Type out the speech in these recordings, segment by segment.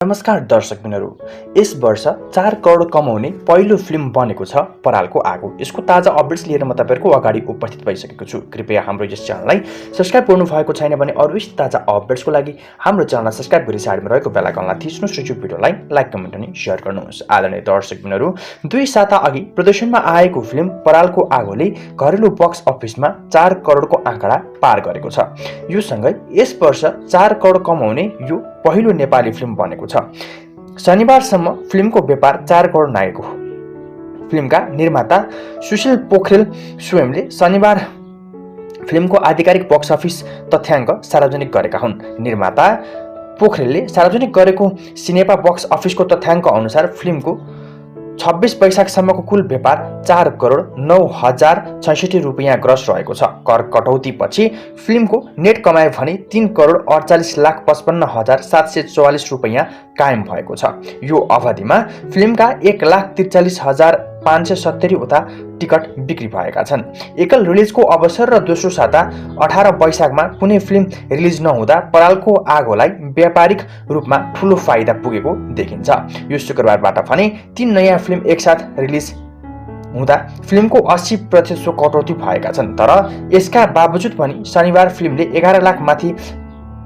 नमस्कार दर्शकबिनहरू। यस वर्ष 4 करोड कमाउने पहिलो फिल्म बनेको छ परालको आगो। यसको ताजा अपडेट्स लिएर म तपाईहरुको अगाडि उपस्थित भइसकेको छु। कृपया हाम्रो यस च्यानललाई सब्स्क्राइब गर्नु भएको छैन भने अरु यस्ता ताजा अपडेट्सको लागि हाम्रो च्यानललाई सब्स्क्राइब गरी साइडमा रहेको बेल आइकनलाई थिच्नुस् र यो भिडियोलाई लाइक कमेन्ट अनि शेयर गर्नुहोस्। आदरणीय दर्शकबिनहरू, 2 साता अघि प्रदर्शनमा आएको फिल्म परालको आगोले घरेलु बक्स अफिसमा 4 करोडको आँकडा पार गरेको छ। यो सँगै यस वर्ष 4 करोड कमाउने यो पहिलो नेपाली फिल्म बनेको छ। शनिबारसम्म फिल्मको व्यापार 4 करोड नागेको हो। फिल्मका निर्माता सुशील पोखरेल स्वयंले शनिबार फिल्मको आधिकारिक बक्स अफिस तथ्याङ्क सार्वजनिक गरेका हुन्। निर्माता पोखरेलले सार्वजनिक गरेको सिनेमा बक्स अफिसको तथ्याङ्क अनुसार फिल्मको 26 वैशाखसम्मको कुल व्यापार 4 करोड 9,066 रुपियाँ ग्रस रहेको छ। कर कटौतीपछि फिल्मको नेट कमाइ भने 3 करोड 48,55,744 रुपियाँ कायम भएको छ। यो अवधिमा फिल्मका 1,43,570 वटा टिकट बिक्री भएका छन्। एकल रिलिजको अवसर र दोस्रो साता 18 वैशाखमा कुनै फिल्म रिलिज नहुँदा परालको आगोलाई व्यापारिक रूपमा ठूलो फाइदा पुगेको देखिन्छ। यो शुक्रबारबाट भने 3 नयाँ फिल्म एकसाथ रिलिज हुँदा फिल्मको 80% कटौती भएका छन्। तर यसका बावजुद पनि शनिबार फिल्मले 11 लाख माथि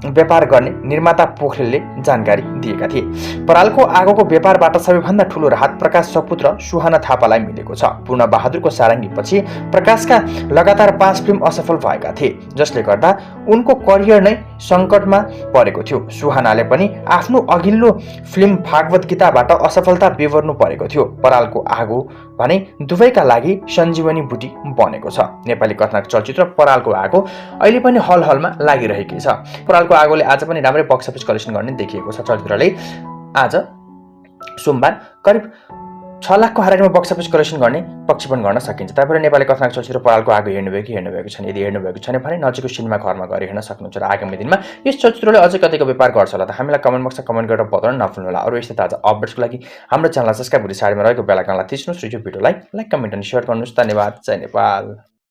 व्यापार गर्ने निर्माता पोखरेलले जानकारी दिएका थिए। परालको आगोको व्यापारबाट सबैभन्दा ठूलो राहत प्रकाश सपुत्र सुहाना थापालाई मिलेको छ। पूर्ण बहादुरको सारङ्गीपछि प्रकाशका लगातार 5 फिल्म असफल भएका थिए, जसले गर्दा उनको करियर नै संकटमा परेको थियो। सुहानाले पनि आफ्नो अघिल्लो फिल्म भागवत गीताबाट असफलता बेहोर्नु परेको थियो। परालको आगो भने दुवैका लागि सञ्जीवनी बुटी बनेको छ। नेपाली कथानक चलचित्र परालको आगो अहिले पनि हलमा लागिरहेकी छ। परालको आगोले आज पनि राम्रै बक्स अफिस कलेक्सन गर्ने देखिएको छ। चलचित्रले आज सोमबार करिब 6 लाखको हाराहारीमा बक्स अफिस कलेक्सन गर्ने प्रक्षेपण गर्न सकिन्छ। तपाईहरु नेपाली कथानक चलचित्र परालको आगो हेर्नुभएको छैन? यदि हेर्नुभएको छैन भने नजिकको सिनेमा घरमा गएर हेर्न सक्नुहुन्छ र आगामी दिनमा यस चलचित्रले अझै कतिको व्यापार गर्छ होला त हामीलाई कमेन्ट बक्समा कमेन्ट गरेर बताउन नभुल्नु होला। अरु यस्तै ताजा अपडेट्सको लागि हाम्रो च्यानललाई सब्स्क्राइब गरी साइडमा रहेको बेल आइकनलाई थिच्नुस् र यो भिडियोलाई लाइक कमेन्ट अनि शेयर गर्नुस्। धन्यवाद। जय नेपाल।